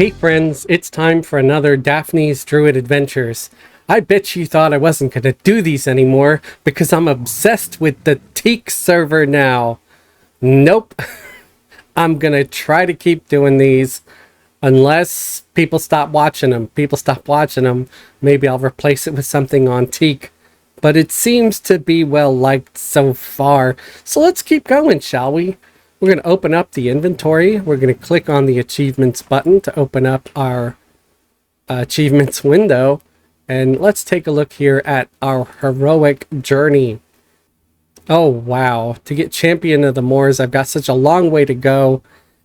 Hey friends, it's time for another Daphniey's Druid Adventures. I bet you thought I wasn't going to do these anymore because I'm obsessed with the Teak server now. Nope. I'm going to try to keep doing these unless people stop watching them. People stop watching them, maybe I'll replace it with something on Teak. But it seems to be well liked so far. So let's keep going, shall we? We're going to open up the inventory. We're going to click on the achievements button to open up our achievements window. And let's take a look here at our heroic journey. Oh, wow. To get champion of the moors, I've got such a long way to go.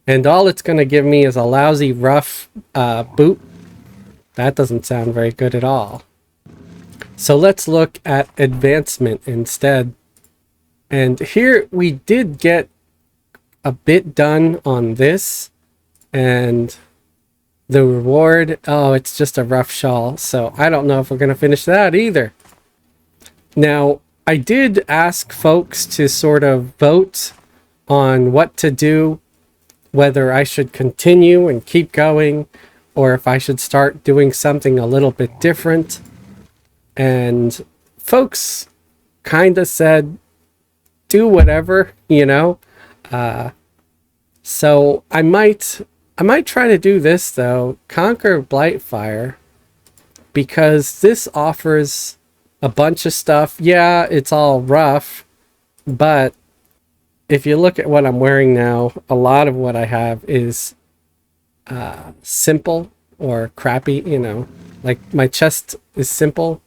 And all it's going to give me is a lousy rough boot. That doesn't sound very good at all. So let's look at advancement instead. And here we did get a bit done on this, and the reward, oh, it's just a rough shawl, so I don't know if we're going to finish that either. Now, I did ask folks to sort of vote on what to do, whether I should continue and keep going, or if I should start doing something a little bit different. And folks kind of said, do whatever, you know. So I might try to do this though, Conquer Blightfire, because this offers a bunch of stuff. Yeah, it's all rough, but if you look at what I'm wearing now, a lot of what I have is simple or crappy, you know, like my chest is simple.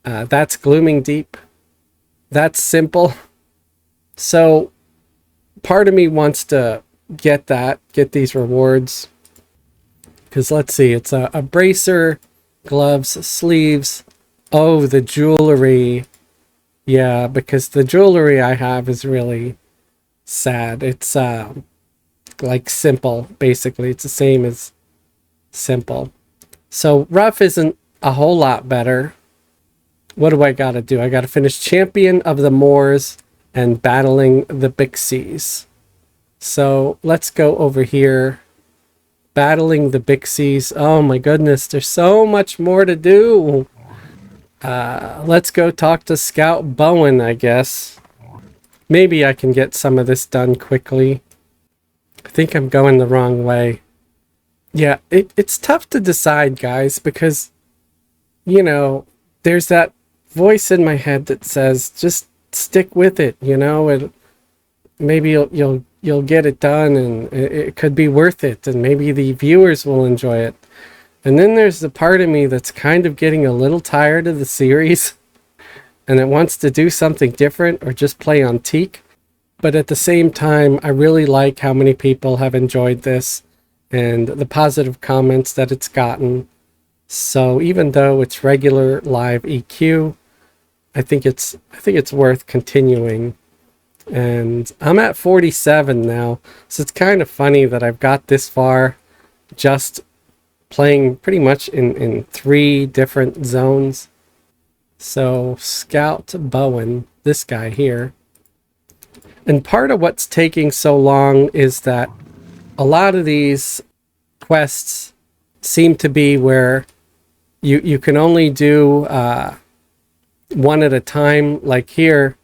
That's Glooming Deep. That's simple. So part of me wants to get these rewards, because let's see, it's a bracer, gloves, sleeves. Oh, the jewelry. Yeah, because the jewelry I have is really sad. It's like simple, basically. It's the same as simple. So rough isn't a whole lot better. What do I gotta do? I gotta finish champion of the moors and battling the Bixies. So let's go over here. Battling the Bixies. Oh my goodness, there's so much more to do. Let's go talk to Scout Bowen, I guess. Maybe I can get some of this done quickly. I think I'm going the wrong way. Yeah, it's tough to decide, guys, because, you know, there's that voice in my head that says, just stick with it, you know, and maybe you'll get it done, and it could be worth it, and maybe the viewers will enjoy it. And then there's the part of me that's kind of getting a little tired of the series and it wants to do something different or just play on Teak. But at the same time, I really like how many people have enjoyed this and the positive comments that it's gotten. So even though it's regular live EQ, I think it's worth continuing. And I'm at 47 now, so it's kind of funny that I've got this far just playing pretty much in 3 different zones. So Scout Bowen, this guy here. And part of what's taking so long is that a lot of these quests seem to be where you can only do one at a time. Like here,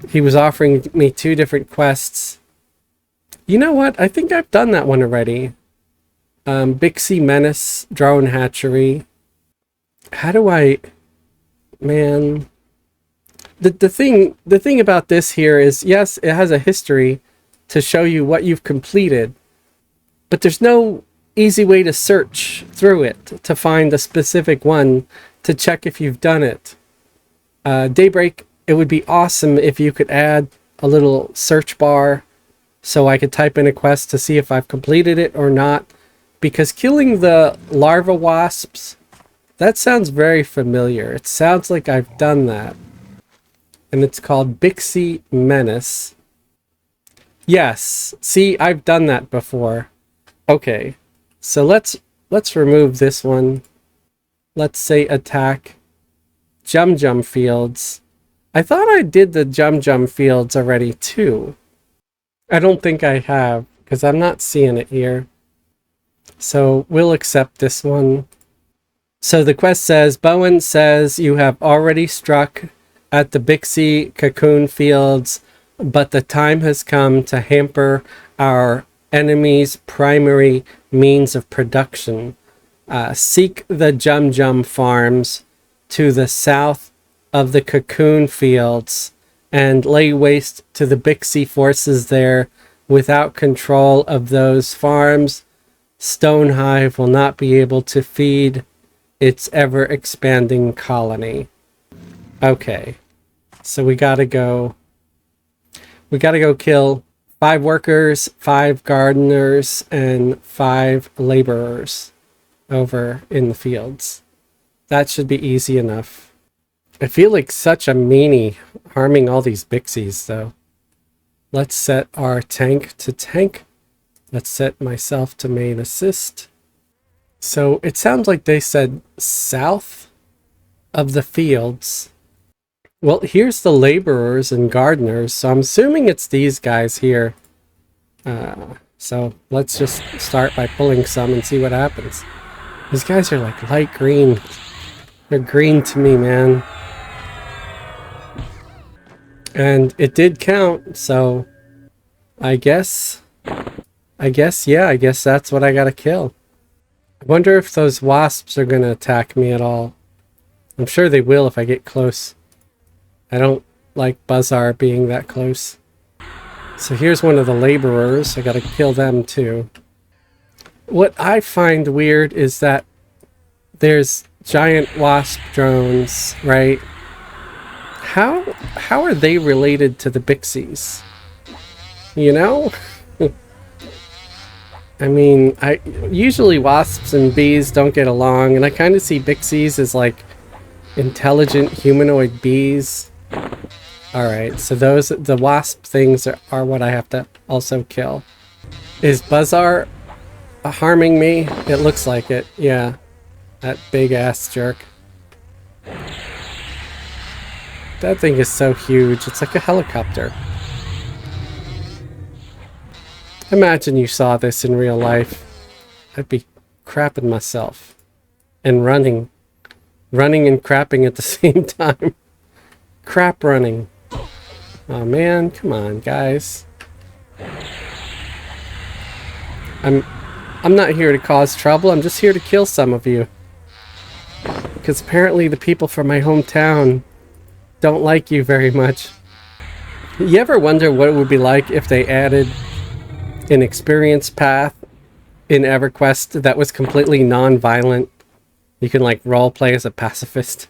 he was offering me 2 different quests. You know what? I think I've done that one already. Bixie Menace, Drone Hatchery. How do I... Man... The thing about this here is, yes, it has a history to show you what you've completed, but there's no easy way to search through it to find a specific one to check if you've done it. Daybreak, it would be awesome if you could add a little search bar so I could type in a quest to see if I've completed it or not, because killing the larva wasps, that sounds very familiar. It sounds like I've done that. And it's called Bixie Menace. Yes, see, I've done that before. Okay, so let's remove this one. Let's say attack Jum Fields. I thought I did the Jum Fields already too. I don't think I have, because I'm not seeing it here. So we'll accept this one. So the quest says, Bowen says you have already struck at the Bixie cocoon fields, but the time has come to hamper our enemy's primary means of production. Seek the Jum Jum farms to the south of the cocoon fields and lay waste to the Bixie forces there. Without control of those farms, Stonehive will not be able to feed its ever-expanding colony. Okay, so we gotta go kill 5 workers, 5 gardeners, and 5 laborers over in the fields. That should be easy enough. I feel like such a meanie harming all these Bixies, though. Let's set our tank to tank. Let's set myself to main assist. So it sounds like they said south of the fields. Well, here's the laborers and gardeners, so I'm assuming it's these guys here. So let's just start by pulling some and see what happens. These guys are like light green. They're green to me, man. And it did count, so I guess that's what I gotta kill. I wonder if those wasps are gonna attack me at all. I'm sure they will if I get close. I don't like Buzzar being that close. So here's one of the laborers. I gotta kill them too. What I find weird is that there's giant wasp drones, right? How are they related to the Bixies? You know? I mean, usually wasps and bees don't get along, and I kind of see Bixies as like intelligent humanoid bees. Alright, so the wasp things are what I have to also kill. Is Buzzar harming me? It looks like it, yeah. That big ass jerk. That thing is so huge, it's like a helicopter. Imagine you saw this in real life. I'd be crapping myself. And running. Running and crapping at the same time. Crap running. Oh man, come on, guys. I'm not here to cause trouble, I'm just here to kill some of you. Because apparently the people from my hometown don't like you very much. You ever wonder what it would be like if they added an experience path in Everquest that was completely non-violent? You can like roleplay as a pacifist.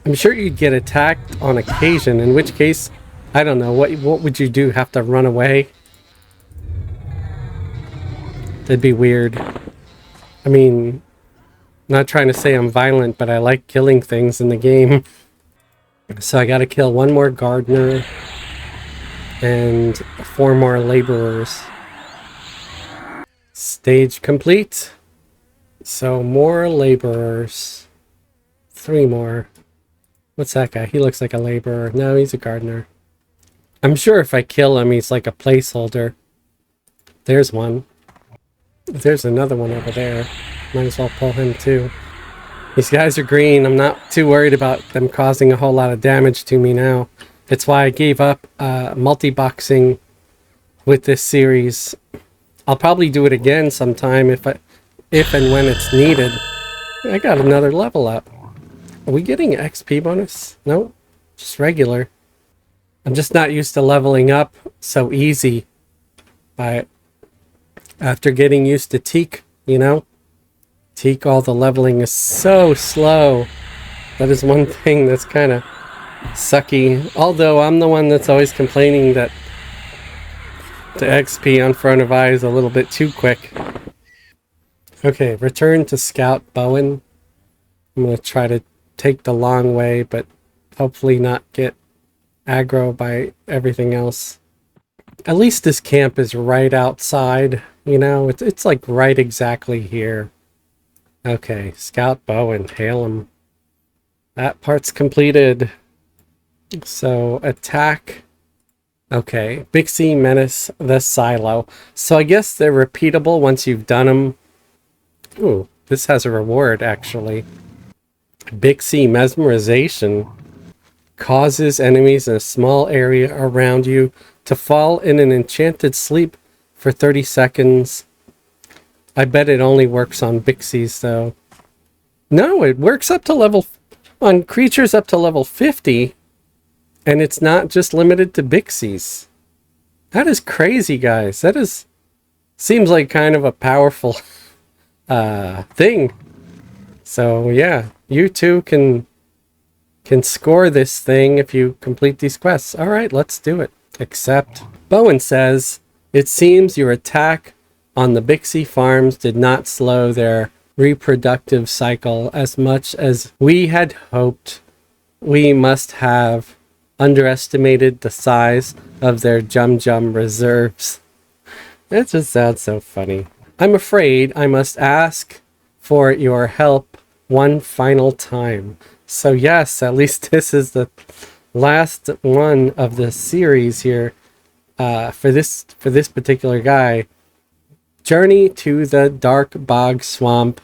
I'm sure you'd get attacked on occasion, in which case, I don't know, what would you do? Have to run away? That'd be weird. I mean, not trying to say I'm violent, but I like killing things in the game. So I gotta kill 1 more gardener and 4 more laborers. Stage complete. So more laborers. 3 more. What's that guy? He looks like a laborer. No, he's a gardener. I'm sure if I kill him, he's like a placeholder. There's one. There's another one over there. Might as well pull him too. These guys are green. I'm not too worried about them causing a whole lot of damage to me now. It's why I gave up multi-boxing with this series. I'll probably do it again sometime if and when it's needed. I got another level up. Are we getting XP bonus? No, just regular. I'm just not used to leveling up so easy after getting used to Teak, you know? Teak, all the leveling is so slow. That is one thing that's kind of sucky. Although I'm the one that's always complaining that the XP on Front of Eye is a little bit too quick. Okay, return to Scout Bowen. I'm going to try to take the long way, but hopefully not get aggro by everything else. At least this camp is right outside, you know? It's like right exactly here. Okay, Scout Bowen, hail him. That part's completed. So, attack Okay, Bixie Menace the Silo. So I guess they're repeatable once you've done them. Ooh, this has a reward, actually. Bixie Mesmerization causes enemies in a small area around you to fall in an enchanted sleep for 30 seconds. I bet it only works on Bixies, though. No, it works up to level... on creatures up to level 50. And it's not just limited to Bixies. That is crazy, guys. That is... seems like kind of a powerful thing. So, yeah. You too can score this thing if you complete these quests. Alright, let's do it. Except, Bowen says, it seems your attack on the Bixie farms did not slow their reproductive cycle as much as we had hoped. We must have underestimated the size of their Jum reserves. That just sounds so funny. I'm afraid I must ask for your help one final time. So yes, at least this is the last one of the series here for this particular guy. Journey to the dark bog swamp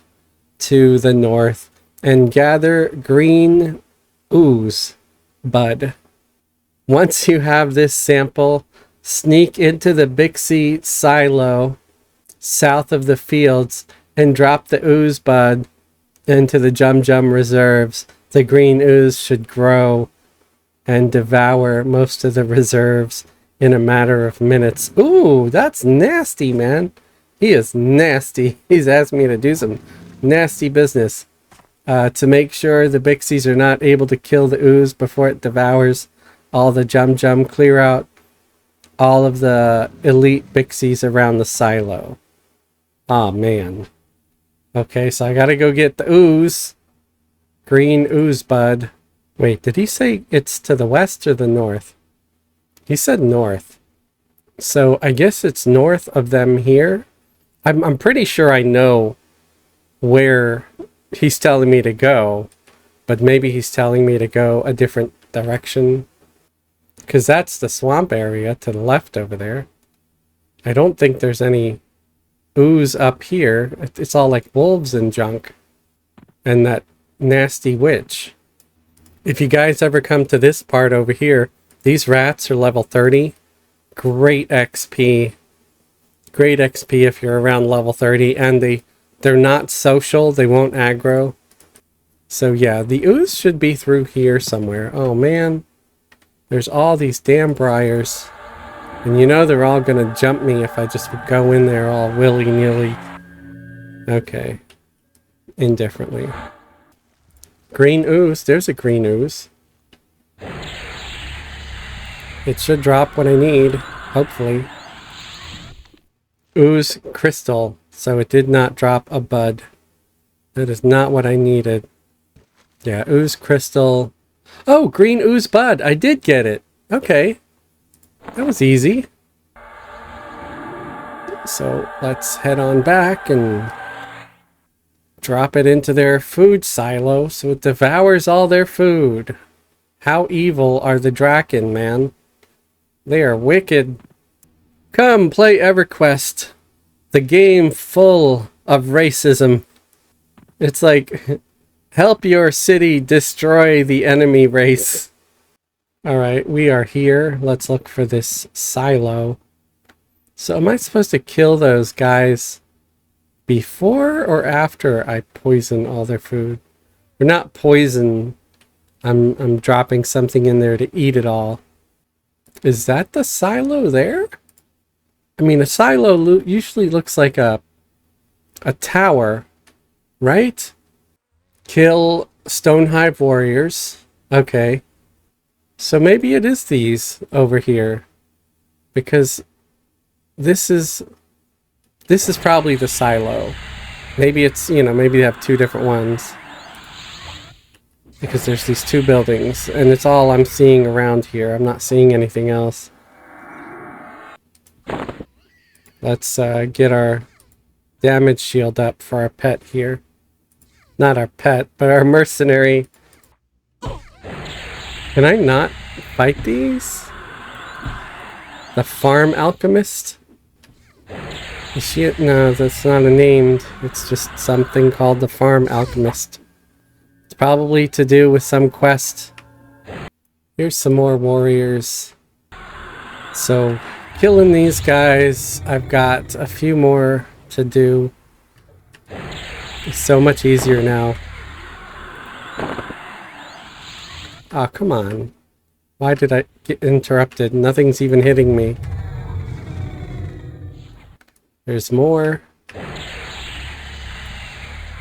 to the north and gather green ooze bud. Once you have this sample, sneak into the Bixie silo south of the fields and drop the ooze bud into the Jum reserves. The green ooze should grow and devour most of the reserves in a matter of minutes. Ooh, that's nasty, man. He is nasty. He's asked me to do some nasty business to make sure the Bixies are not able to kill the ooze before it devours all the Jum. Clear out all of the elite Bixies around the silo. Aw, man. Okay, so I gotta go get the ooze. Green ooze bud. Wait, did he say it's to the west or the north? He said north. So I guess it's north of them here. I'm pretty sure I know where he's telling me to go, but maybe he's telling me to go a different direction. Because that's the swamp area to the left over there. I don't think there's any ooze up here. It's all like wolves and junk. And that nasty witch. If you guys ever come to this part over here, these rats are level 30. Great XP. Great XP if you're around level 30. And they're not social. They won't aggro. So yeah, the ooze should be through here somewhere. Oh man. There's all these damn briars. And you know they're all gonna jump me if I just go in there all willy-nilly. Okay. Indifferently. Green ooze. There's a green ooze. It should drop what I need. Hopefully. Ooze crystal. So it did not drop a bud. That is not what I needed. Yeah, ooze crystal. Oh, green ooze bud. I did get it. Okay. That was easy. So let's head on back and drop it into their food silo so it devours all their food. How evil are the Draken, man? They are wicked. Come play Everquest. The game full of racism. It's like, help your city destroy the enemy race. Alright, we are here. Let's look for this silo. So am I supposed to kill those guys before or after I poison all their food? Or not poison. I'm dropping something in there to eat it all. Is that the silo there? I mean, a silo usually looks like a tower, right? Kill Stonehive warriors. Okay. So maybe it is these over here. Because this is probably the silo. Maybe it's, you know, maybe they have two different ones. Because there's these two buildings, and it's all I'm seeing around here. I'm not seeing anything else. Let's get our damage shield up for our pet here. Not our pet, but our mercenary. Can I not fight these? The Farm Alchemist? Is she? No, that's not a name. It's just something called the Farm Alchemist. It's probably to do with some quest. Here's some more warriors. So, killing these guys, I've got a few more to do. It's so much easier now. Oh, come on. Why did I get interrupted? Nothing's even hitting me. There's more.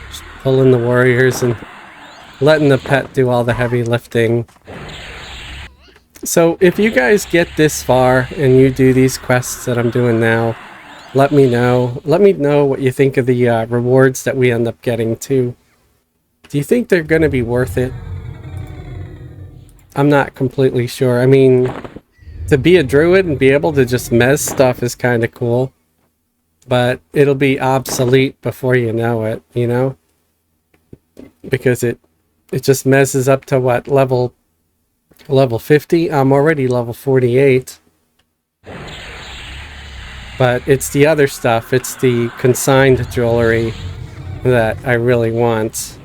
Just pulling the warriors and letting the pet do all the heavy lifting. So if you guys get this far and you do these quests that I'm doing now, let me know. Let me know what you think of the rewards that we end up getting too. Do you think they're going to be worth it? I'm not completely sure. I mean, to be a druid and be able to just mez stuff is kind of cool. But it'll be obsolete before you know it, you know? Because it just mezzes up to what, level 50? I'm already level 48. But it's the other stuff. It's the consigned jewelry that I really want.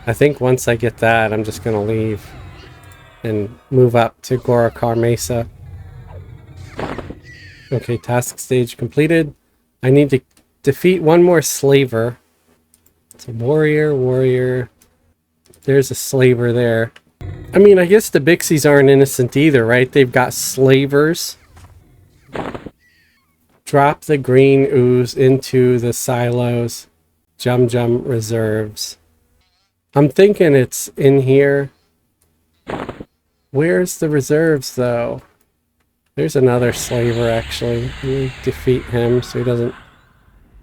I think once I get that, I'm just going to leave and move up to Gorokar Mesa. Okay, task stage completed. I need to defeat one more slaver. It's a warrior. There's a slaver there. I mean, I guess the Bixies aren't innocent either, right? They've got slavers. Drop the green ooze into the silos. Jum reserves. I'm thinking it's in here. Where's the reserves, though? There's another slaver, actually. Let me defeat him so he doesn't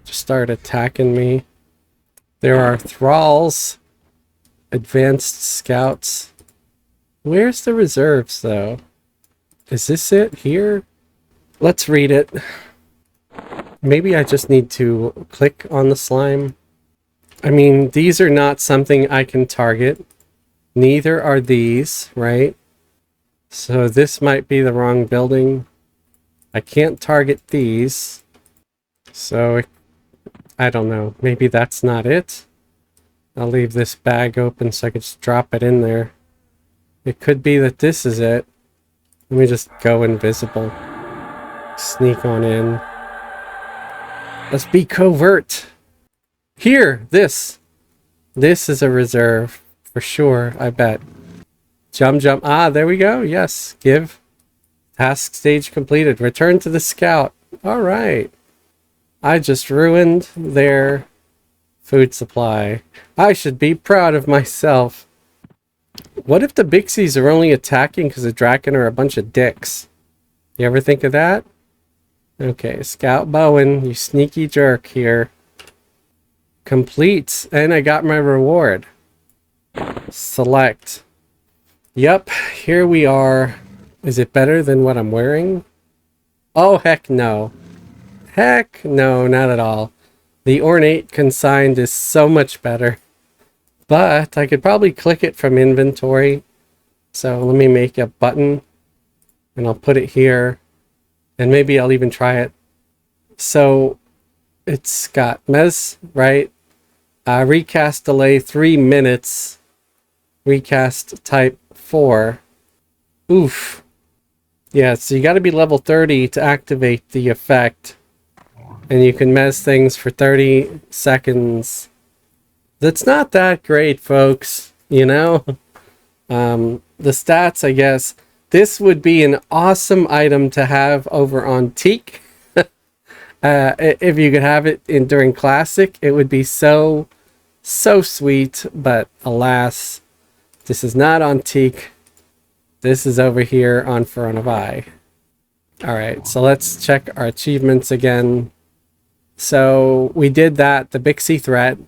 just start attacking me. There are thralls. Advanced scouts. Where's the reserves, though? Is this it here? Let's read it. Maybe I just need to click on the slime. I mean, these are not something I can target. Neither are these, right? So this might be the wrong building. I can't target these. So, I don't know. Maybe that's not it. I'll leave this bag open so I can just drop it in there. It could be that this is it. Let me just go invisible. Sneak on in. Let's be covert. Here, this. This is a reserve. For sure, I bet. Jump. Ah, there we go. Yes, give. Task stage completed. Return to the scout. All right. I just ruined their food supply. I should be proud of myself. What if the Bixies are only attacking because the Draken are a bunch of dicks? You ever think of that? Okay, Scout Bowen, you sneaky jerk here. Complete, and I got my reward. Select. Yep, here we are. Is it better than what I'm wearing? Oh, heck no. Heck no, not at all. The ornate consigned is so much better. But I could probably click it from inventory. So let me make a button. And I'll put it here. And maybe I'll even try it. So it's got Mez, right? Recast delay 3 minutes. Recast type 4. Oof. Yeah, so you got to be level 30 to activate the effect. And you can mez things for 30 seconds. That's not that great, folks. You know? The stats, I guess. This would be an awesome item to have over on Teak. If you could have it during Classic, it would be so sweet. But alas, this is not on Teak. This is over here on Front of Eye. Alright, so let's check our achievements again. So we did that, the Bixie threat.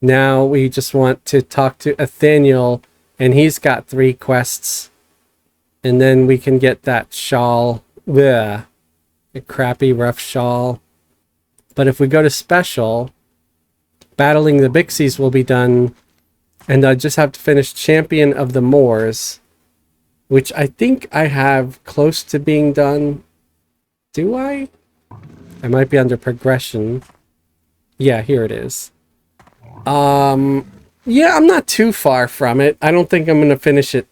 Now we just want to talk to Nathaniel, and he's got 3 quests. And then we can get that shawl. Blech, a crappy rough shawl. But if we go to special, battling the Bixies will be done. And I just have to finish Champion of the Moors, which I think I have close to being done. Do I? I might be under progression. Yeah, here it is. Yeah, I'm not too far from it. I don't think I'm going to finish it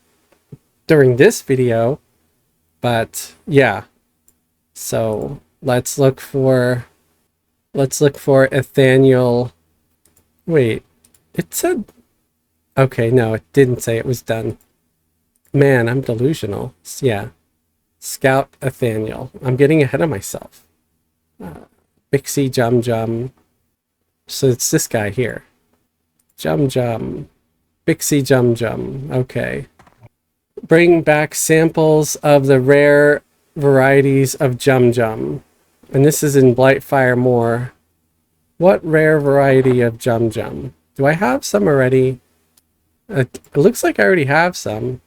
during this video. But, yeah. So, let's look for Daphniey. Wait, it said... Okay, no, it didn't say it was done. Man, I'm delusional. Yeah. Scout Daphniey. I'm getting ahead of myself. Bixie Jum Jum. So it's this guy here. Jum Jum. Bixie Jum Jum. Okay. Bring back samples of the rare varieties of Jum Jum. And this is in Blightfire Moor. What rare variety of Jum Jum? Do I have some already? It looks like I already have some.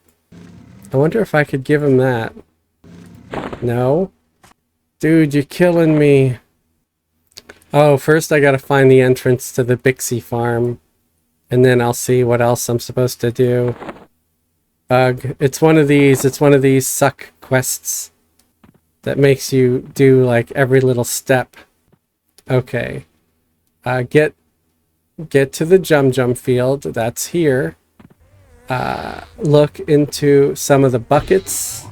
I wonder if I could give him that. No? Dude, you're killing me. Oh, first I gotta find the entrance to the Bixie farm. And then I'll see what else I'm supposed to do. Ugh. It's one of these suck quests that makes you do like every little step. Okay. Get to the Jum Jum field. That's here. Look into some of the buckets.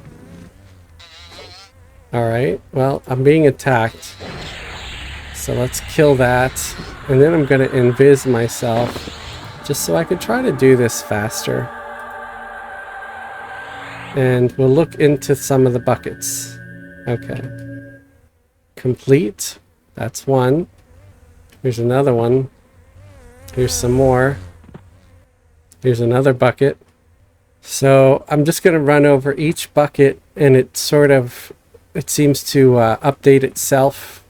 Alright, well, I'm being attacked. So let's kill that. And then I'm going to invis myself. Just so I could try to do this faster. And we'll look into some of the buckets. Okay. Complete. That's one. Here's another one. Here's some more. Here's another bucket. So I'm just going to run over each bucket and it seems to update itself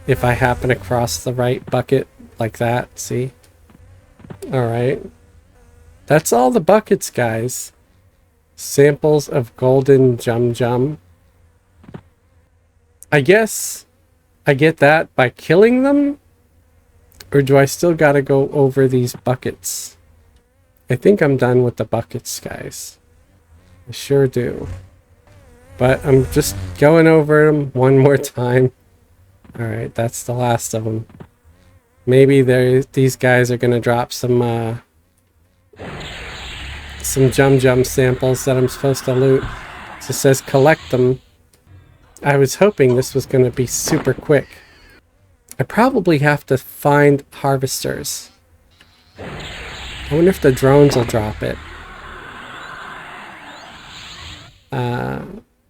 if I happen across the right bucket like that. See? Alright. That's all the buckets, guys. Samples of golden Jum Jum. I guess I get that by killing them? Or do I still gotta go over these buckets? I think I'm done with the buckets, guys. I sure do. But I'm just going over them one more time. Alright, that's the last of them. Maybe these guys are gonna drop some Jum Jum samples that I'm supposed to loot. So it says collect them. I was hoping this was gonna be super quick. I probably have to find harvesters. I wonder if the drones will drop it.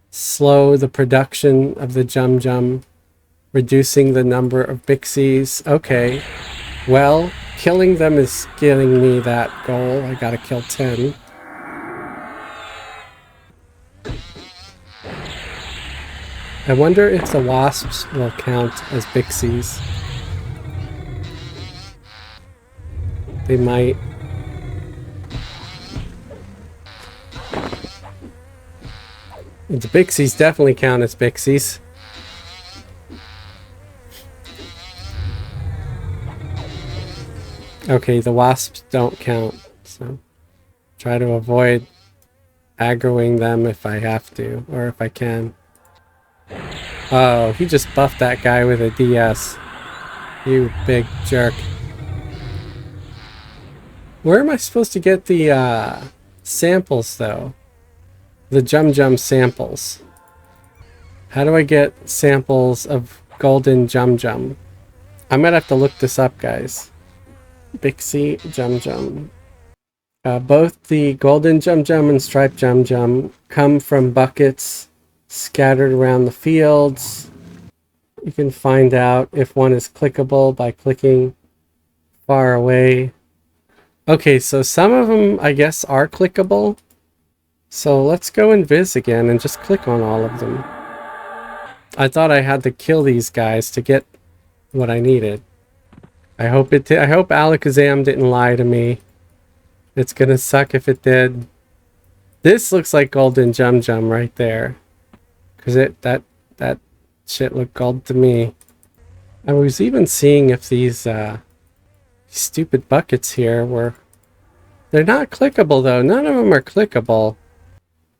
Slow the production of the Jum Jum. Reducing the number of Bixies. Okay. Well, killing them is getting me that goal. I gotta kill 10. I wonder if the wasps will count as Bixies. They might. The Bixies definitely count as Bixies. Okay, the wasps don't count, so try to avoid aggroing them if I have to, or if I can. Oh, he just buffed that guy with a DS. You big jerk. Where am I supposed to get the samples, though? The Jum Jum samples. How do I get samples of golden Jum Jum? I might have to look this up, guys. Bixie Jum Jum. Both the golden Jum Jum and striped Jum Jum come from buckets scattered around the fields. You can find out if one is clickable by clicking far away. Okay, so some of them, I guess, are clickable. So let's go in Viz again and just click on all of them. I thought I had to kill these guys to get what I needed. I hope Alakazam didn't lie to me. It's gonna suck if it did. This looks like golden Jum Jum right there. Cause that shit looked gold to me. I was even seeing if these stupid buckets here were... They're not clickable though. None of them are clickable.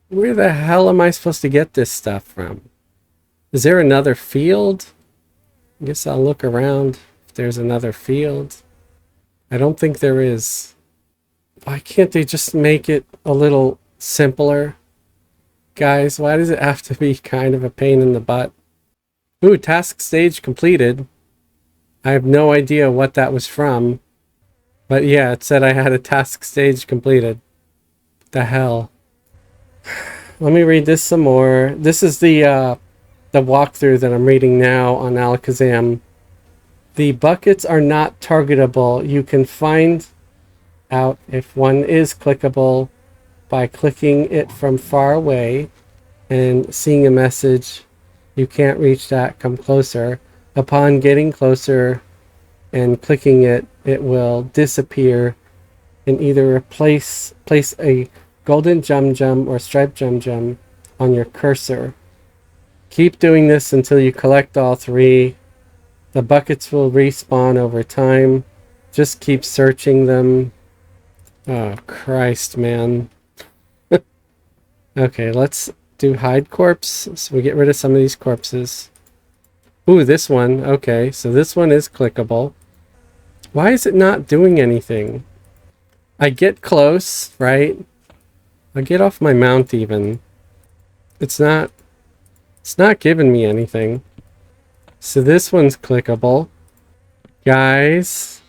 Where the hell am I supposed to get this stuff from? Is there another field? I guess I'll look around if there's another field. I don't think there is. Why can't they just make it a little simpler? Guys, why does it have to be kind of a pain in the butt? Ooh, task stage completed. I have no idea what that was from. But yeah, it said I had a task stage completed. What the hell? Let me read this some more. This is the walkthrough that I'm reading now on Alakazam. The buckets are not targetable. You can find out if one is clickable by clicking it from far away and seeing a message. You can't reach that. Come closer. Upon getting closer and clicking it, it will disappear and either place a golden Jum or striped Jum on your cursor. Keep doing this until you collect all 3. The buckets will respawn over time. Just keep searching them. Oh, Christ, man. Okay, let's do hide corpse. So we get rid of some of these corpses. Ooh, this one. Okay, so this one is clickable. Why is it not doing anything? I get close, right? I get off my mount even. It's not giving me anything. So this one's clickable. Guys,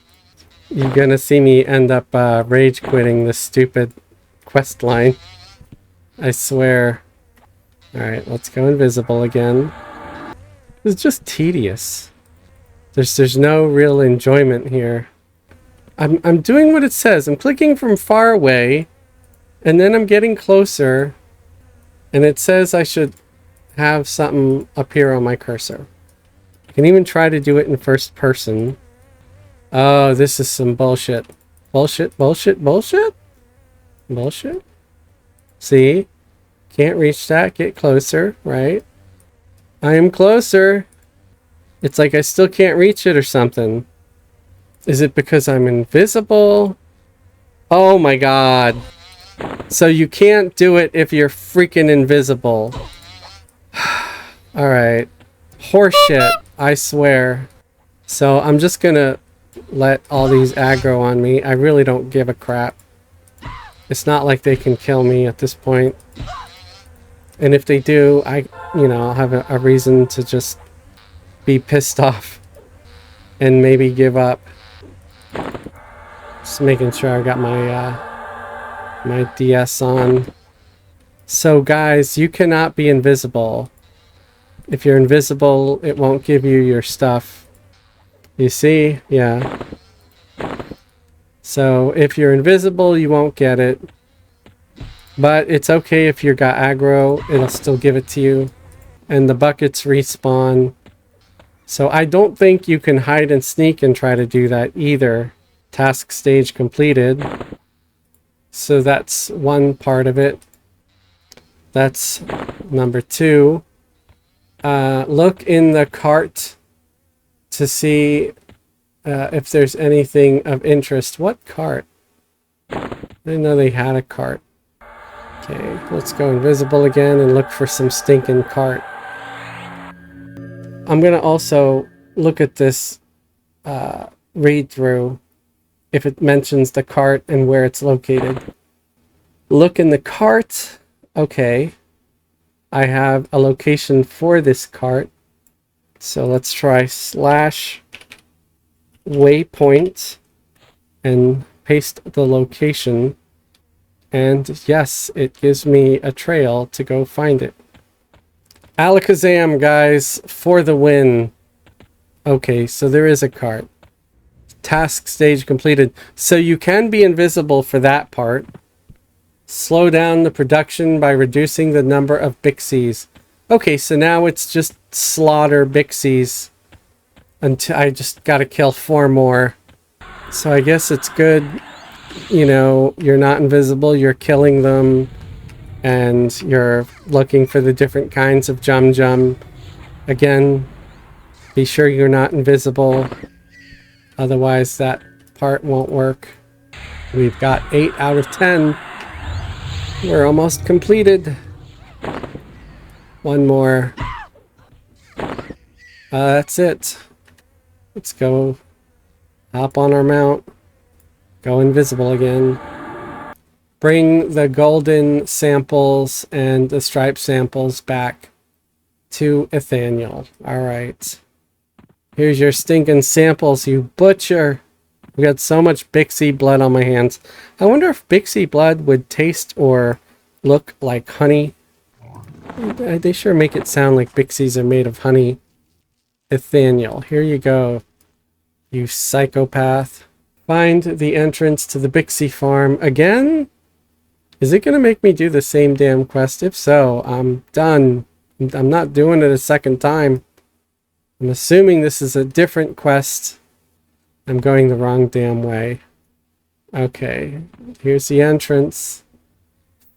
you're gonna see me end up rage quitting this stupid quest line. I swear. Alright, let's go invisible again. It's just tedious. There's no real enjoyment here. I'm doing what it says. I'm clicking from far away, and then I'm getting closer, and it says I should have something appear on my cursor. I can even try to do it in first person. Oh, this is some bullshit. Bullshit, bullshit, bullshit? Bullshit? See? Can't reach that. Get closer, right? I am closer. It's like I still can't reach it or something. Is it because I'm invisible? Oh my god. So you can't do it if you're freaking invisible. Alright. Horseshit, I swear. So I'm just gonna let all these aggro on me. I really don't give a crap. It's not like they can kill me at this point. And if they do, I'll have a reason to just be pissed off and maybe give up. Just making sure I got my my DS on. So guys, you cannot be invisible. If you're invisible, it won't give you your stuff. You see? Yeah. So if you're invisible, you won't get it. But it's okay if you got aggro, it'll still give it to you. And the buckets respawn. So I don't think you can hide and sneak and try to do that either. Task stage completed. So that's one part of it. That's number 2. Look in the cart to see if there's anything of interest. What cart? I didn't know they had a cart. Okay, let's go invisible again and look for some stinking cart. I'm gonna also look at this read through if it mentions the cart and where it's located. Look in the cart. Okay. I have a location for this cart. So let's try /waypoint and paste the location. And yes, it gives me a trail to go find it. Alakazam, guys, for the win. Okay, so there is a cart. Task stage completed. So you can be invisible for that part. Slow down the production by reducing the number of Bixies. Okay, so now it's just slaughter Bixies. Until I just gotta kill 4 more. So I guess it's good, you're not invisible, you're killing them. And you're looking for the different kinds of Jum. Again, be sure you're not invisible. Otherwise that part won't work. We've got 8 out of 10. We're almost completed. One more. That's it. Let's go hop on our mount. Go invisible again. Bring the golden samples and the striped samples back to Daphniey. Alright. Here's your stinking samples, you butcher. We got so much Bixie blood on my hands. I wonder if Bixie blood would taste or look like honey. They sure make it sound like Bixies are made of honey. Daphniey, here you go, you psychopath. Find the entrance to the Bixie farm again? Is it going to make me do the same damn quest? If so, I'm done. I'm not doing it a second time. I'm assuming this is a different quest. I'm going the wrong damn way. Okay, here's the entrance.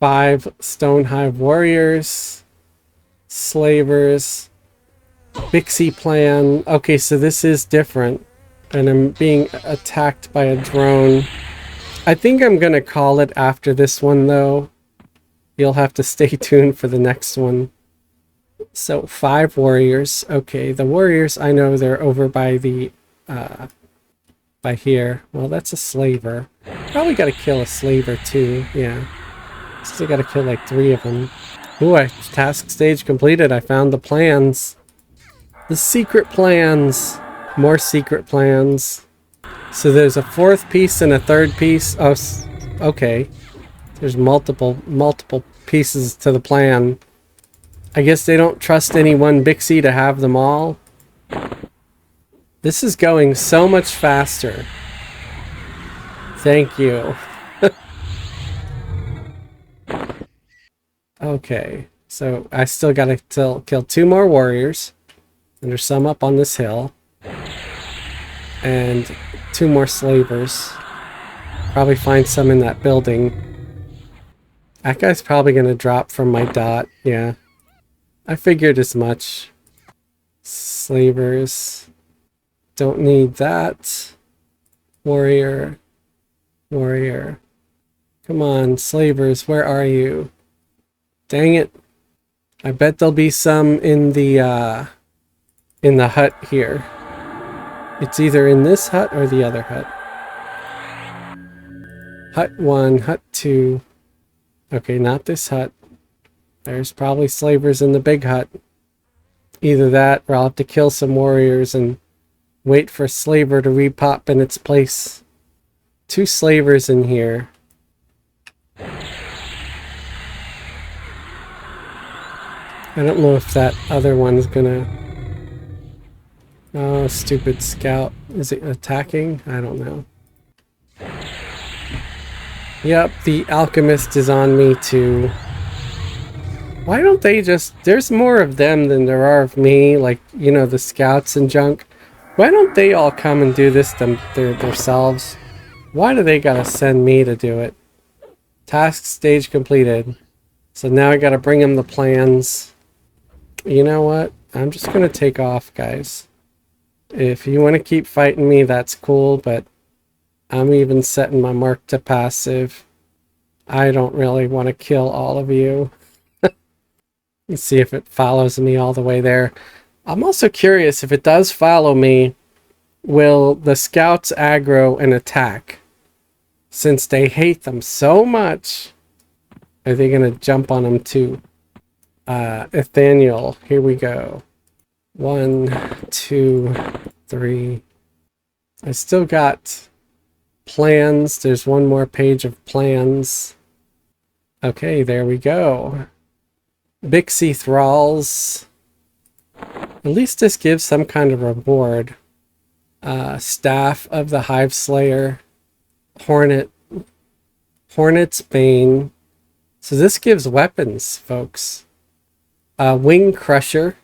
5 Stonehive warriors. Slavers. Bixie plan. Okay, so this is different. And I'm being attacked by a drone. I think I'm going to call it after this one, though. You'll have to stay tuned for the next one. So, 5 warriors. Okay, the warriors, I know they're over by the, by here. Well, that's a slaver. Probably got to kill a slaver, too. Yeah. Still got to kill like 3 of them. Ooh, task stage completed. I found the plans. The secret plans. More secret plans. So there's a 4th piece and a 3rd piece. Oh, okay. There's multiple pieces to the plan. I guess they don't trust any one Bixie to have them all. This is going so much faster. Thank you. Okay, so I still gotta kill 2 more warriors. And there's some up on this hill. And 2 more slavers. Probably find some in that building. That guy's probably gonna drop from my dot, yeah. I figured as much. Slavers. Don't need that. Warrior. Warrior. Come on, slavers, where are you? Dang it. I bet there'll be some in the hut here. It's either in this hut or the other hut. Hut 1, hut 2. Okay, not this hut. There's probably slavers in the big hut. Either that, or I'll have to kill some warriors and wait for slaver to repop in its place. 2 slavers in here. I don't know if that other one's gonna... Oh, stupid scout. Is it attacking? I don't know. Yep, the alchemist is on me too. Why don't they just... There's more of them than there are of me, like, you know, the scouts and junk. Why don't they all come and do this themselves? Why do they gotta send me to do it? Task stage completed. So now I gotta bring them the plans. You know what? I'm just gonna take off, guys. If you want to keep fighting me, that's cool, but I'm even setting my mark to passive. I don't really want to kill all of you. Let's see if it follows me all the way there. I'm also curious, if it does follow me, will the scouts aggro and attack? Since they hate them so much, are they going to jump on them too? Daphniey, here we go. 1, 2, 3. I still got plans. There's one more page of plans. Okay, there we go. Bixie thralls. At least this gives some kind of reward. Staff of the Hive Slayer. Hornet's Bane. So this gives weapons, folks. Wing Crusher.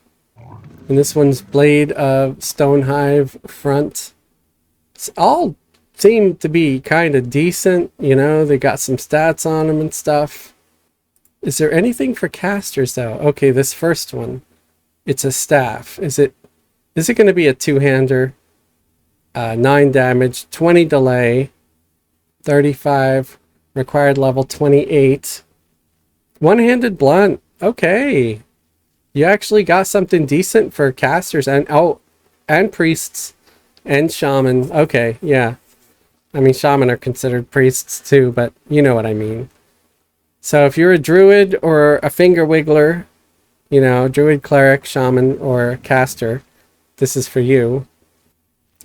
And this one's Blade of Stonehive Front. It's all seem to be kind of decent, you know, they got some stats on them and stuff. Is there anything for casters though? Okay, this first one. It's a staff. Is it going to be a 2-hander? 9 damage, 20 delay, 35, required level 28. One-handed blunt. Okay. You actually got something decent for casters, and oh, and priests and shaman. Okay, yeah. I mean, shaman are considered priests too, but you know what I mean. So if you're a druid or a finger wiggler, you know, druid, cleric, shaman, or caster, this is for you.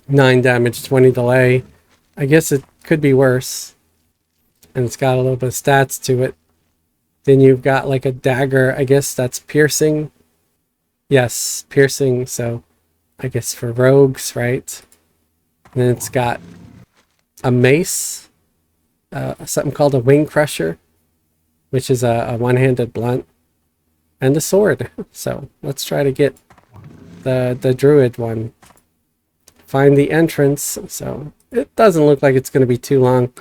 9 damage, 20 delay. I guess it could be worse. And it's got a little bit of stats to it. Then you've got like a dagger. I guess that's piercing. Yes, piercing. So I guess for rogues, right? And then it's got a mace. Something called a wing crusher, which is a one-handed blunt. And a sword. So let's try to get the druid one. Find the entrance. So it doesn't look like it's going to be too long.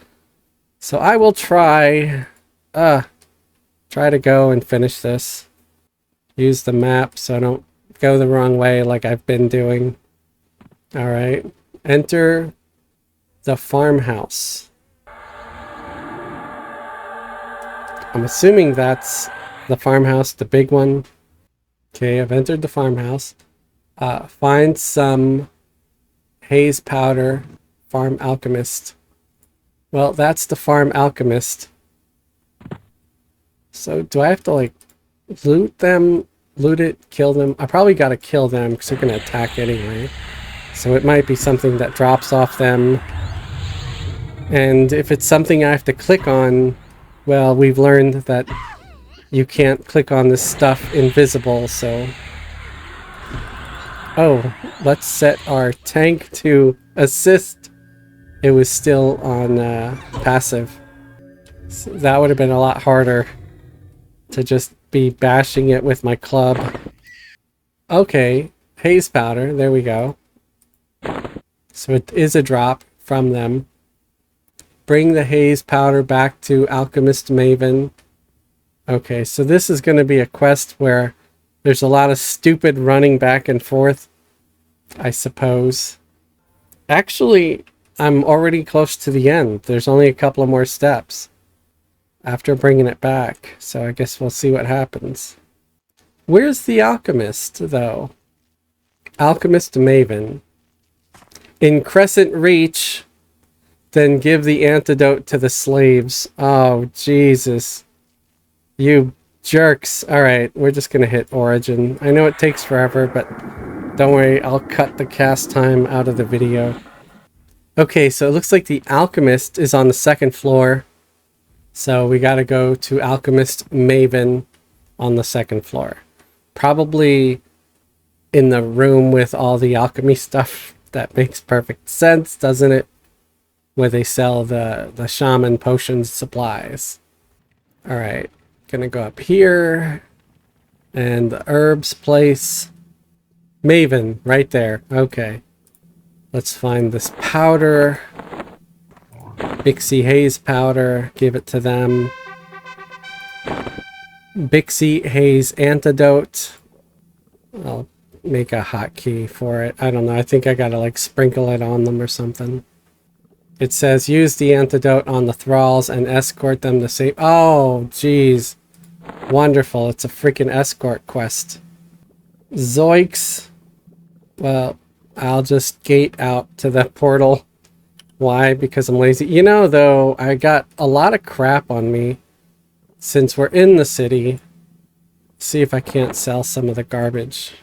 So I will try to go and finish this. Use the map so I don't go the wrong way like I've been doing. All right. Enter the farmhouse. I'm assuming that's the farmhouse, the big one. Okay, I've entered the farmhouse. Find some haze powder, farm alchemist. Well, that's the farm alchemist. So do I have to like loot them, loot it, kill them? I probably got to kill them because they're going to attack anyway. So it might be something that drops off them. And if it's something I have to click on, well, we've learned that you can't click on this stuff invisible, so... Oh, let's set our tank to assist. It was still on passive. So that would have been a lot harder to just be bashing it with my club. Okay, haze powder, there we go. So it is a drop from them. Bring the haze powder back to Alchemist Maven. Okay, so this is going to be a quest where there's a lot of stupid running back and forth, I suppose. Actually, I'm already close to the end. There's only a couple of more steps after bringing it back, so I guess we'll see what happens. Where's the alchemist, though? Alchemist Maven. In Crescent Reach, then give the antidote to the slaves. Oh, Jesus. You jerks. Alright, we're just gonna hit Origin. I know it takes forever, but don't worry, I'll cut the cast time out of the video. Okay, so it looks like the alchemist is on the second floor. So we gotta go to Alchemist Maven on the second floor. Probably in the room with all the alchemy stuff. That makes perfect sense, doesn't it? Where they sell the shaman potions supplies. Alright, gonna go up here. And the herbs place. Maven, right there. Okay. Let's find this powder. Bixie Haze powder. Give it to them. Bixie Haze antidote. I'll make a hotkey for it. I don't know. I think I gotta like sprinkle it on them or something. It says use the antidote on the thralls and escort them to safe. Oh, jeez. Wonderful. It's a freaking escort quest. Zoinks. Well, I'll just gate out to the portal. Why? Because I'm lazy. You know, though, I got a lot of crap on me since we're in the city. See if I can't sell some of the garbage.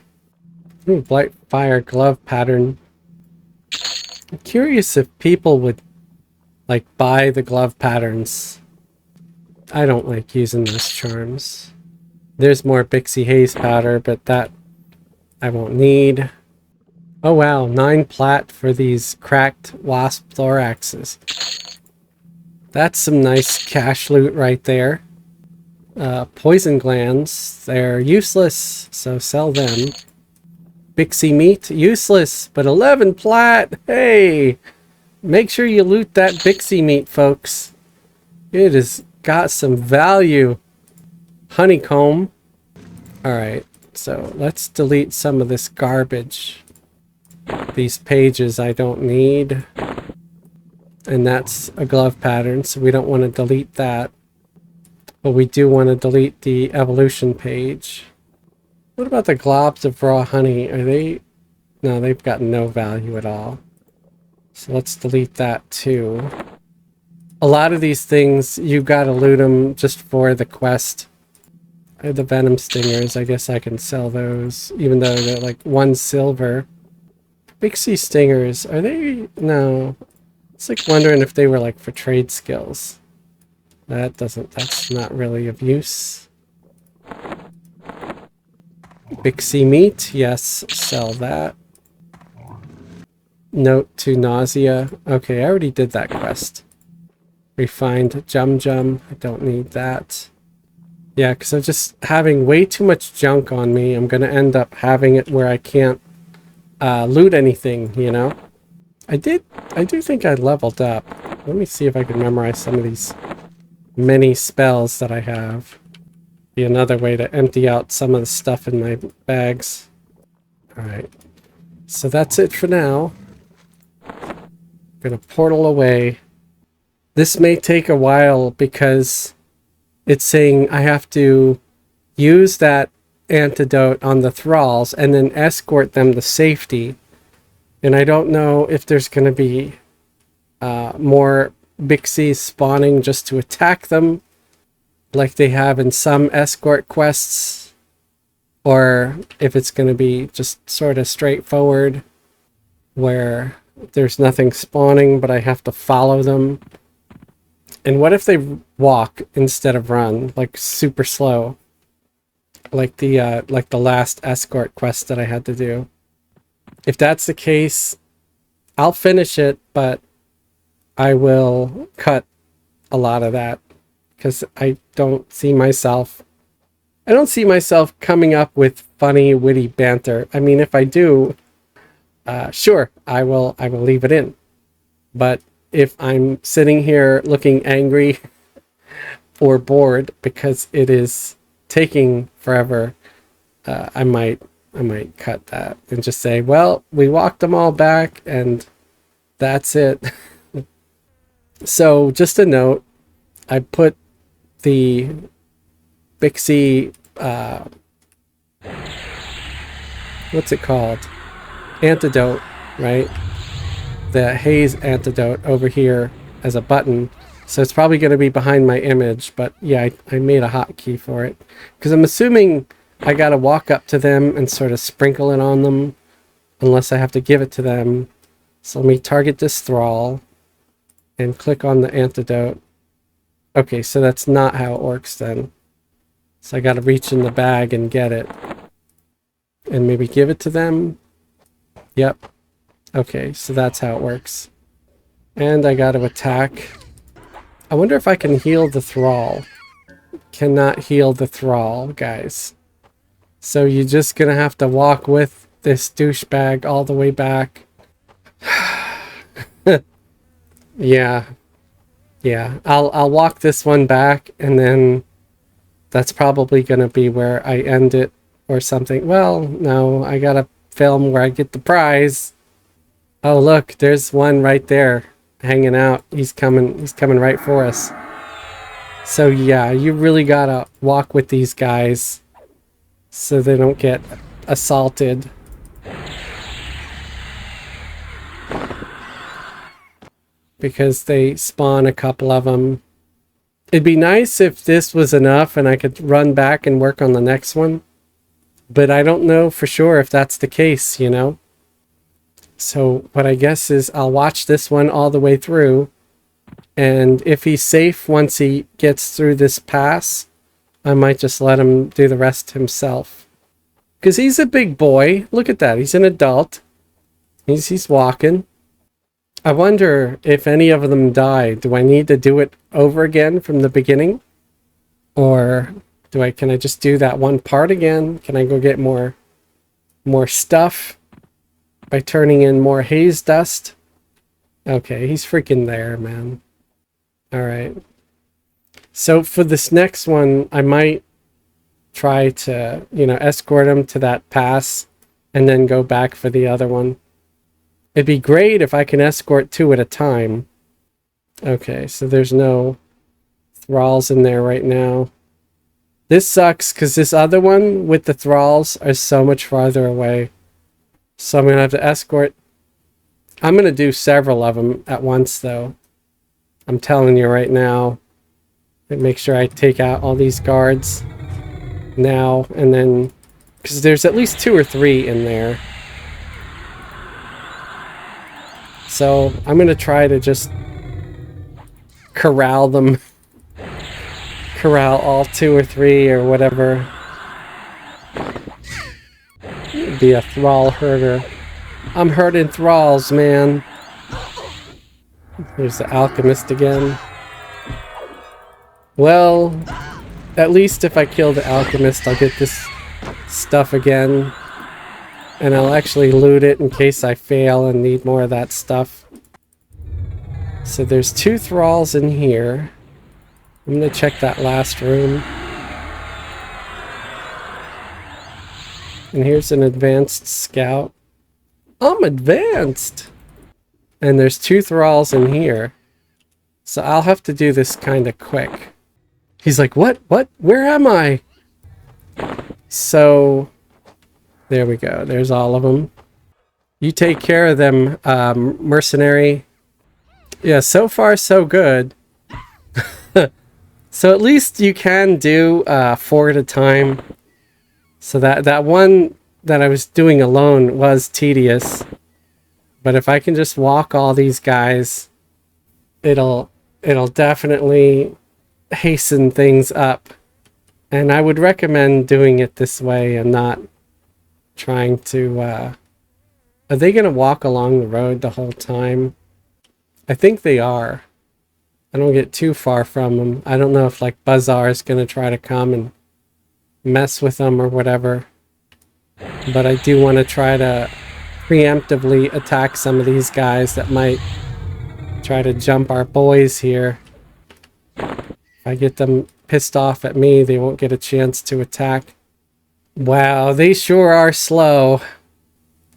Blight Fire glove pattern. I'm curious if people would like buy the glove patterns. I don't like using those charms. There's more Bixie Haze powder, but that I won't need. Oh wow, 9 plat for these cracked wasp thoraxes. That's some nice cash loot right there. Poison glands, they're useless, so sell them. Bixie meat, useless, but 11 plat. Hey, make sure you loot that Bixie meat, folks. It has got some value. Honeycomb. Alright, so let's delete some of this garbage. These pages I don't need. And that's a glove pattern, so we don't want to delete that. But we do want to delete the evolution page. What about the globs of raw honey? Are they No, they've got no value at all. So let's delete that too. A lot of these things, you gotta loot them just for the quest. The venom stingers, I guess I can sell those, even though they're like 1 silver. Big C stingers, are they? No. It's like wondering if they were like for trade skills. That's not really of use. Big C meat, yes, sell that. Note to nausea. Okay, I already did that quest. Refined Jum Jum, I don't need that. Yeah, because I'm just having way too much junk on me. I'm going to end up having it where I can't loot anything, you know? I do think I leveled up. Let me see if I can memorize some of these many spells that I have. Be another way to empty out some of the stuff in my bags. Alright, so that's it for now. I'm going to portal away. This may take a while because it's saying I have to use that antidote on the thralls and then escort them to safety. And I don't know if there's going to be more Bixies spawning just to attack them like they have in some escort quests, or if it's going to be just sort of straightforward where there's nothing spawning but I have to follow them. And what if they walk instead of run, like super slow, like the last escort quest that I had to do? If that's the case, I'll finish it, but I will cut a lot of that because I don't see myself coming up with funny, witty banter. I mean, if I do, sure, I will leave it in, but if I'm sitting here looking angry or bored because it is taking forever, I might cut that and just say, well, we walked them all back and that's it. So just a note, I put the Bixie, what's it called? Antidote, right? The haze antidote over here as a button, so it's probably going to be behind my image, but yeah, I made a hotkey for it because I'm assuming I got to walk up to them and sort of sprinkle it on them unless I have to give it to them. So let me target this thrall and click on the antidote. Okay, so that's not how it works then. So I got to reach in the bag and get it and maybe give it to them. Yep. Okay, so that's how it works. And I got to attack. I wonder if I can heal the thrall. Cannot heal the thrall, guys. So you're just gonna have to walk with this douchebag all the way back. Yeah. Yeah, I'll walk this one back, and then that's probably gonna be where I end it or something. Well, no, I gotta film where I get the prize. Oh, look, there's one right there hanging out. He's coming right for us. So yeah, you really gotta walk with these guys so they don't get assaulted. Because they spawn a couple of them. It'd be nice if this was enough and I could run back and work on the next one. But I don't know for sure if that's the case, you know? So what I guess is I'll watch this one all the way through, and if he's safe once he gets through this pass, I might just let him do the rest himself. Because he's a big boy. Look at that. He's an adult. He's walking. I wonder if any of them die. Do I need to do it over again from the beginning? Or can I just do that one part again? Can I go get more stuff by turning in more haze dust? Okay, he's freaking there, man. Alright. So for this next one, I might try to, escort him to that pass and then go back for the other one. It'd be great if I can escort 2 at a time. Okay, so there's no thralls in there right now. This sucks because this other one with the thralls are so much farther away. So I'm going to have to escort. I'm going to do several of them at once, though. I'm telling you right now. And make sure I take out all these guards now, and then... because there's at least 2 or 3 in there. So I'm going to try to just corral them. Corral all 2 or 3 or whatever. Be a thrall herder. I'm herding thralls, man. Here's the alchemist again. Well, at least if I kill the alchemist, I'll get this stuff again. And I'll actually loot it in case I fail and need more of that stuff. So there's 2 thralls in here. I'm gonna check that last room. And here's an advanced scout. I'm advanced! And there's 2 thralls in here. So I'll have to do this kind of quick. He's like, what? What? Where am I? So, there we go. There's all of them. You take care of them, mercenary. Yeah, so far so good. So at least you can do 4 at a time. So that one that I was doing alone was tedious. But if I can just walk all these guys, it'll definitely hasten things up. And I would recommend doing it this way and not trying to... Are they going to walk along the road the whole time? I think they are. I don't get too far from them. I don't know if like Bazaar is going to try to come and mess with them or whatever. But I do want to try to preemptively attack some of these guys that might try to jump our boys here. If I get them pissed off at me, they won't get a chance to attack. Wow, they sure are slow.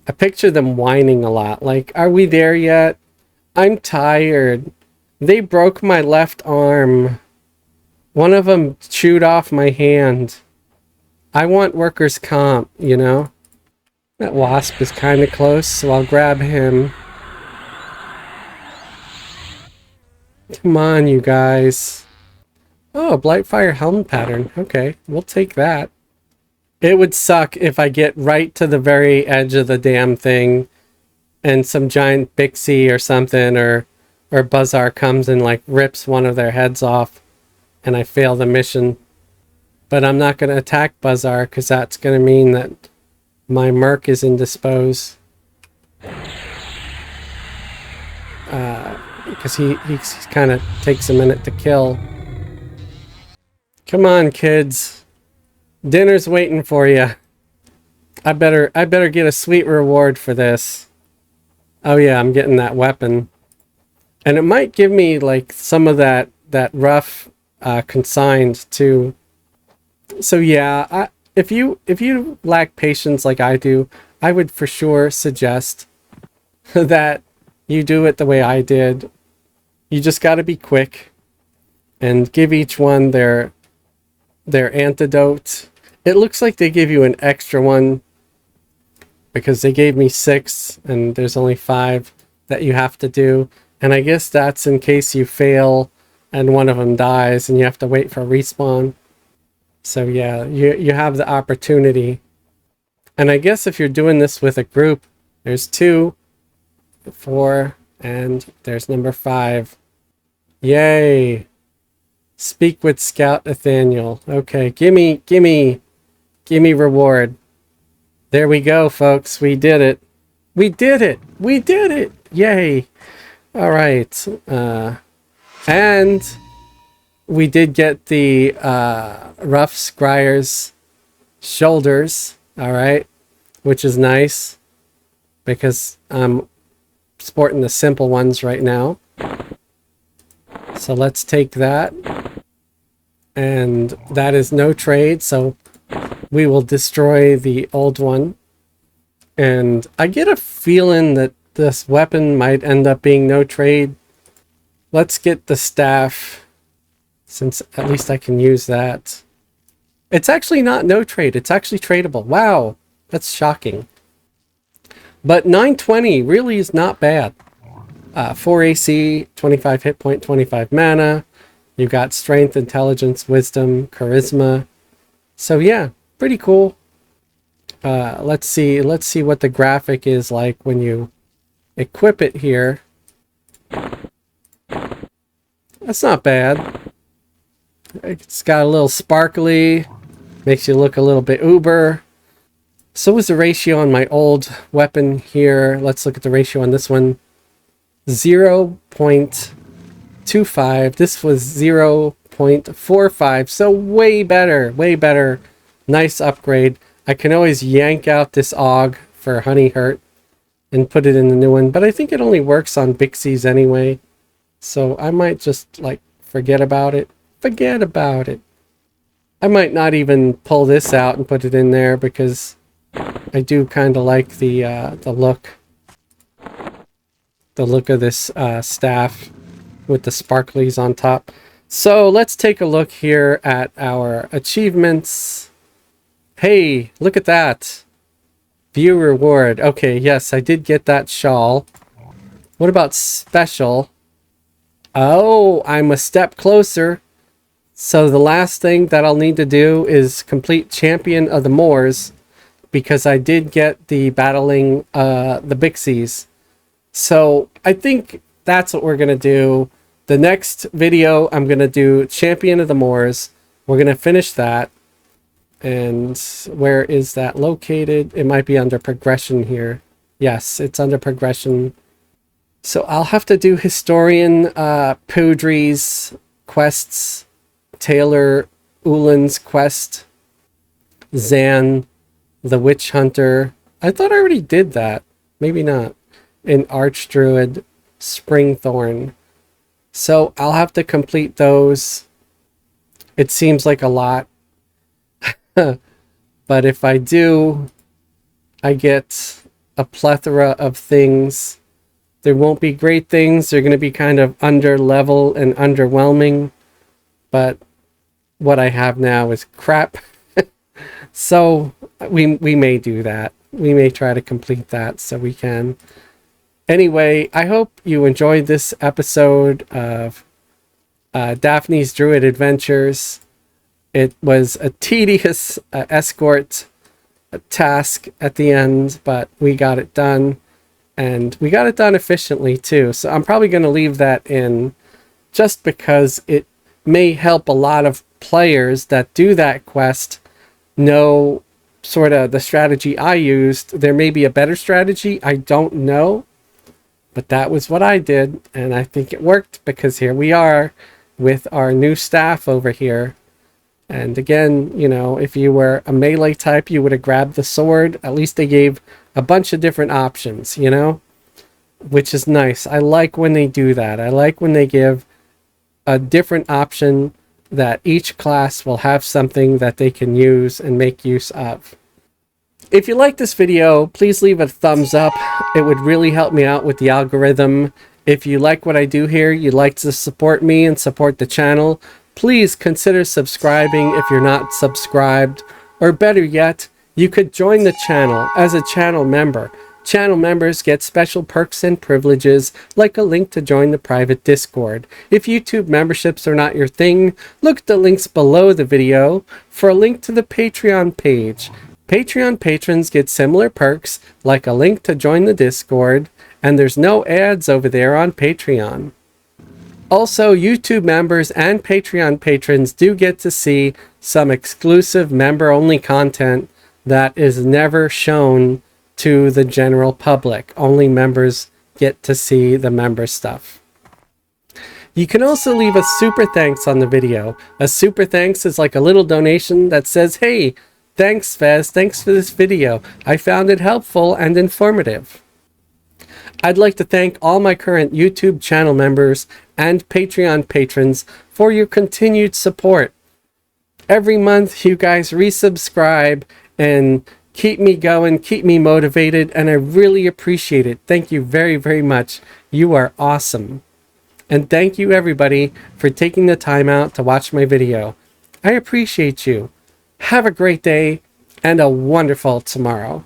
I picture them whining a lot. Like, are we there yet? I'm tired. They broke my left arm. One of them chewed off my hand. I want workers' comp, you know? That wasp is kind of close, so I'll grab him. Come on, you guys. Oh, Blightfire helm pattern. Okay, we'll take that. It would suck if I get right to the very edge of the damn thing and some giant Bixie or something or Bazaar comes and like rips one of their heads off and I fail the mission. But I'm not going to attack Bazaar because that's going to mean that my merc is indisposed. Because he kind of takes a minute to kill. Come on, kids. Dinner's waiting for you. I better get a sweet reward for this. Oh yeah, I'm getting that weapon. And it might give me like some of that rough consigned too. So yeah, if you lack patience like I do, I would for sure suggest that you do it the way I did. You just got to be quick and give each one their antidote. It looks like they give you an extra one because they gave me 6 and there's only 5 that you have to do. And I guess that's in case you fail and one of them dies and you have to wait for a respawn. So yeah, you have the opportunity. And I guess if you're doing this with a group, there's 2, 4, and there's number 5. Yay! Speak with Scout Nathaniel. Okay, gimme reward. There we go, folks. We did it. We did it! We did it! Yay! Alright. And we did get the rough scryer's shoulders. Alright. Which is nice. Because I'm sporting the simple ones right now. So let's take that. And that is no trade, so we will destroy the old one. And I get a feeling that this weapon might end up being no trade. Let's get the staff, since at least I can use that. It's actually not no trade, it's actually tradable. Wow, that's shocking. But 920 really is not bad. 4 AC, 25 hit point, 25 mana. You've got strength, intelligence, wisdom, charisma. So yeah, pretty cool. Let's see what the graphic is like when you equip it here. That's not bad. It's got a little sparkly, makes you look a little bit uber. So was the ratio on my old weapon here. Let's look at the ratio on this one. 0.25. This was 0.45. So way better, way better. Nice upgrade. I can always yank out this AUG for Honey Hurt and put it in the new one. But I think it only works on Bixies anyway. So I might just like forget about it. Forget about it. I might not even pull this out and put it in there because I do kind of like the look of this staff with the sparklies on top. So let's take a look here at our achievements. Hey, look at that. View reward. Okay, yes, I did get that shawl. What about special? Oh, I'm a step closer. So the last thing that I'll need to do is complete Champion of the Moors, because I did get the battling the Bixies. So I think that's what we're going to do. The next video, I'm going to do Champion of the Moors. We're going to finish that. And where is that located? It might be under progression here. Yes, it's under progression. So I'll have to do Historian Poudry's quests, Taylor Ulan's quest, Zan, the Witch Hunter. I thought I already did that. Maybe not. In Archdruid, Springthorn. So I'll have to complete those. It seems like a lot. But if I do, I get a plethora of things. There won't be great things. They're going to be kind of under level and underwhelming. But what I have now is crap. So we may do that. We may try to complete that so we can. Anyway, I hope you enjoyed this episode of Daphne's Druid Adventures. It was a tedious escort task at the end, but we got it done. And we got it done efficiently too. So I'm probably going to leave that in just because it may help a lot of players that do that quest know sort of the strategy I used. There may be a better strategy. I don't know. But that was what I did. And I think it worked because here we are with our new staff over here. And again, you know, if you were a melee type, you would have grabbed the sword. At least they gave a bunch of different options, you know, which is nice. I like when they do that. I like when they give a different option that each class will have something that they can use and make use of. If you like this video, please leave a thumbs up. It would really help me out with the algorithm. If you like what I do here, you'd like to support me and support the channel, please consider subscribing if you're not subscribed. Or better yet, you could join the channel as a channel member. Channel members get special perks and privileges, like a link to join the private Discord. If YouTube memberships are not your thing, look at the links below the video for a link to the Patreon page. Patreon patrons get similar perks, like a link to join the Discord, and there's no ads over there on Patreon. Also, YouTube members and Patreon patrons do get to see some exclusive member-only content that is never shown to the general public. Only members get to see the member stuff. You can also leave a super thanks on the video. A super thanks is like a little donation that says, hey, thanks Fez, thanks for this video. I found it helpful and informative. I'd like to thank all my current YouTube channel members and Patreon patrons for your continued support. Every month you guys resubscribe and keep me going, keep me motivated, and I really appreciate it. Thank you very, very much. You are awesome. And thank you everybody for taking the time out to watch my video. I appreciate you. Have a great day and a wonderful tomorrow.